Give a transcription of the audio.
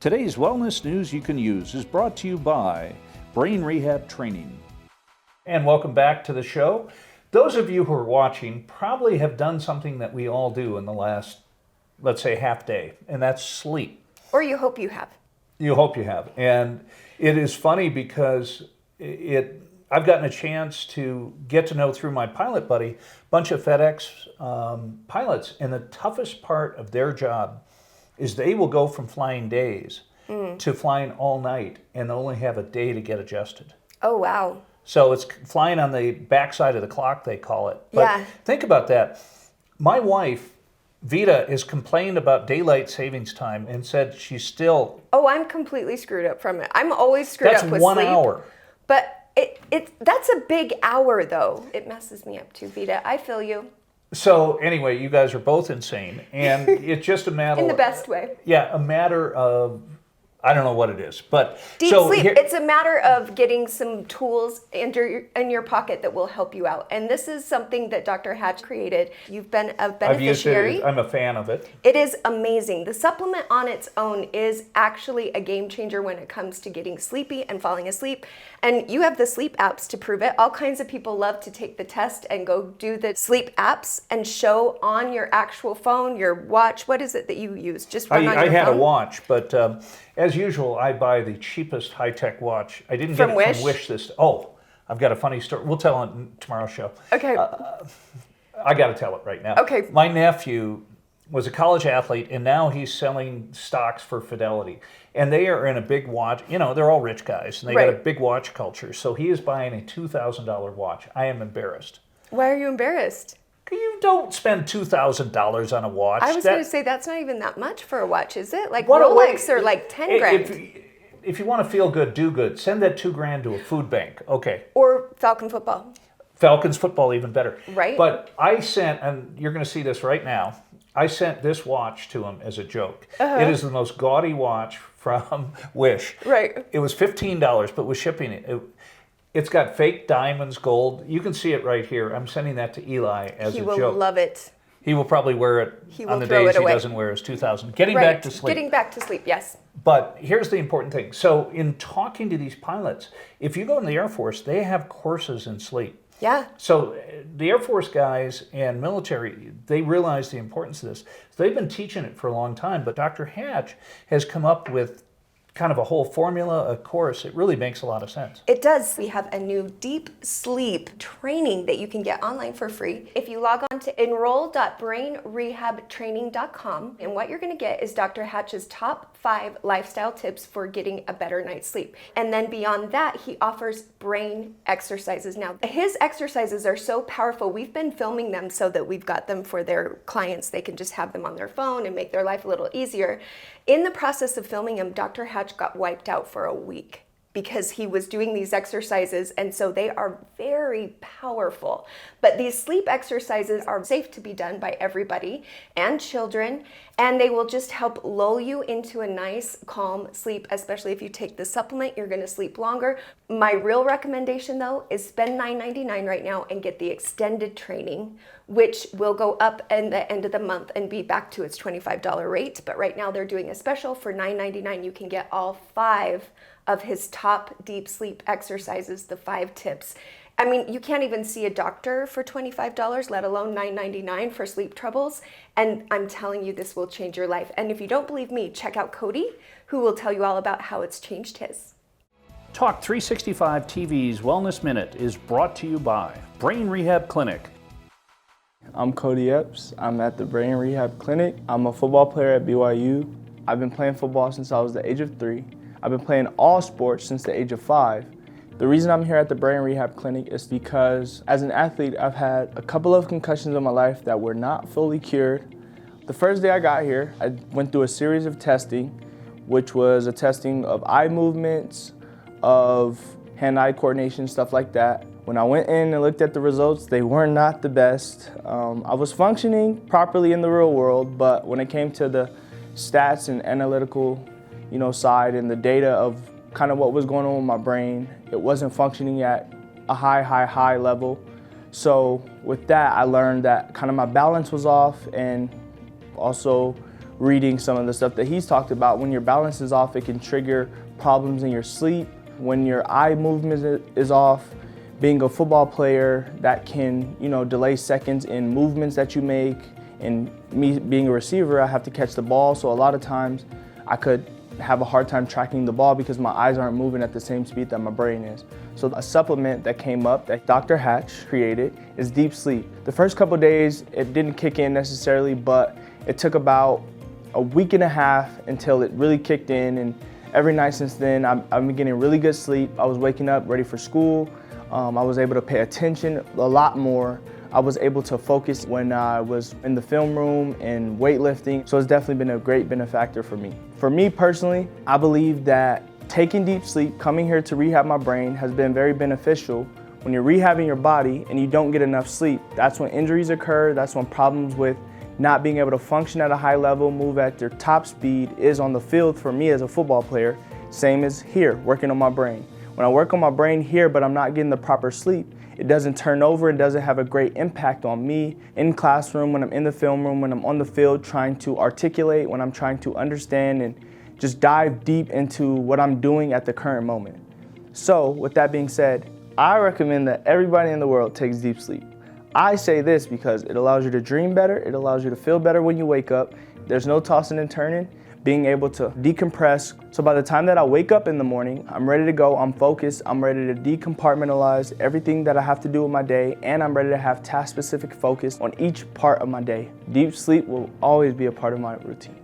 Today's wellness news you can use is brought to you by Brain Rehab Training. And welcome back to the show. Those of you who are watching probably have done something that we all do in the last, let's say, half day, and that's sleep. Or you hope you have. You hope you have. And it is funny because I've gotten a chance to get to know through my pilot buddy a bunch of FedEx pilots, and the toughest part of their job is they will go from flying days to flying all night and only have a day to get adjusted. Oh, wow. So it's flying on the backside of the clock, they call it. But yeah. Think about that. My wife, Vita, has complained about daylight savings time and said she's still... Oh, I'm completely screwed up from it. I'm always screwed up with That's 1 sleep. hour. But that's a big hour, though. It messes me up too, Vita. I feel you. So anyway, you guys are both insane, and it's just a matter... In the best way. Yeah, a matter of... I don't know what it is, but... Deep sleep. It's a matter of getting some tools in your pocket that will help you out. And this is something that Dr. Hatch created. You've been a beneficiary. I've used it. I'm a fan of it. It is amazing. The supplement on its own is actually a game changer when it comes to getting sleepy and falling asleep. And you have the sleep apps to prove it. All kinds of people love to take the test and go do the sleep apps and show on your actual phone, your watch. What is it that you use? Just run on your phone? I had a watch, but as usual, I buy the cheapest high-tech watch. I didn't get it from Wish this... Oh, I've got a funny story. We'll tell on tomorrow's show. Okay. I got to tell it right now. Okay. My nephew was a college athlete, and now he's selling stocks for Fidelity. And they are in a big watch. You know, they're all rich guys, and they got a big watch culture. So he is buying a $2,000 watch. I am embarrassed. Why are you embarrassed? You don't spend $2,000 on a watch. I was going to say that's not even that much for a watch, is it? Like Rolex are like 10 grand. If you want to feel good, do good. Send that $2,000 to a food bank. Okay. Or Falcon football. Falcons football, even better. Right. But I sent, and you're going to see this right now, I sent this watch to him as a joke. It is the most gaudy watch from Wish. Right. It was $15, but with shipping it's got fake diamonds, gold. You can see it right here. I'm sending that to Eli as a joke. He will love it. He will probably wear it on the days he doesn't wear his 2,000. Getting back to sleep. Getting back to sleep, yes. But here's the important thing. So in talking to these pilots, if you go in the Air Force, they have courses in sleep. Yeah. So the Air Force guys and military, they realize the importance of this. So they've been teaching it for a long time, but Dr. Hatch has come up with kind of a whole formula, a course. It really makes a lot of sense. It does. We have a new deep sleep training that you can get online for free. If you log on to enroll.brainrehabtraining.com, and what you're going to get is Dr. Hatch's top 5 lifestyle tips for getting a better night's sleep. And then beyond that, he offers brain exercises. Now, his exercises are so powerful. We've been filming them so that we've got them for their clients. They can just have them on their phone and make their life a little easier. In the process of filming him, Dr. Hatch got wiped out for a week because he was doing these exercises, and so they are very powerful. But these sleep exercises are safe to be done by everybody and children, and they will just help lull you into a nice, calm sleep, especially if you take the supplement, you're gonna sleep longer. My real recommendation though is spend $9.99 right now and get the extended training, which will go up in the end of the month and be back to its $25 rate. But right now they're doing a special for $9.99. You can get all 5 of his top deep sleep exercises, the 5 tips. I mean, you can't even see a doctor for $25, let alone $9.99 for sleep troubles. And I'm telling you, this will change your life. And if you don't believe me, check out Kody, who will tell you all about how it's changed his. Talk365TV's Wellness Minute is brought to you by Brain Rehab Clinic. I'm Kody Epps. I'm at the Brain Rehab Clinic. I'm a football player at BYU. I've been playing football since I was the age of 3. I've been playing all sports since the age of 5. The reason I'm here at the Brain Rehab Clinic is because as an athlete, I've had a couple of concussions in my life that were not fully cured. The first day I got here, I went through a series of testing, which was a testing of eye movements, of hand-eye coordination, stuff like that. When I went in and looked at the results, they were not the best. I was functioning properly in the real world, but when it came to the stats and analytical side and the data of kind of what was going on with my brain, it wasn't functioning at a high level. So with that, I learned that kind of my balance was off, and also reading some of the stuff that he's talked about. When your balance is off, it can trigger problems in your sleep. When your eye movement is off, being a football player, that can, delay seconds in movements that you make. And me being a receiver, I have to catch the ball, so a lot of times I could have a hard time tracking the ball because my eyes aren't moving at the same speed that my brain is. So a supplement that came up that Dr. Hatch created is deep sleep. The first couple days, it didn't kick in necessarily, but it took about a week and a half until it really kicked in. And every night since then, I've been getting really good sleep. I was waking up ready for school. I was able to pay attention a lot more. I was able to focus when I was in the film room and weightlifting. So it's definitely been a great benefactor for me. For me personally, I believe that taking deep sleep, coming here to rehab my brain, has been very beneficial. When you're rehabbing your body and you don't get enough sleep, that's when injuries occur. That's when problems with not being able to function at a high level, move at their top speed is on the field for me as a football player. Same as here, working on my brain. When I work on my brain here, but I'm not getting the proper sleep, it doesn't turn over and doesn't have a great impact on me in classroom, when I'm in the film room, when I'm on the field trying to articulate, when I'm trying to understand and just dive deep into what I'm doing at the current moment. So with that being said, I recommend that everybody in the world takes deep sleep. I say this because it allows you to dream better, it allows you to feel better when you wake up. There's no tossing and turning, being able to decompress. So by the time that I wake up in the morning, I'm ready to go, I'm focused, I'm ready to decompartmentalize everything that I have to do with my day, and I'm ready to have task-specific focus on each part of my day. Deep sleep will always be a part of my routine.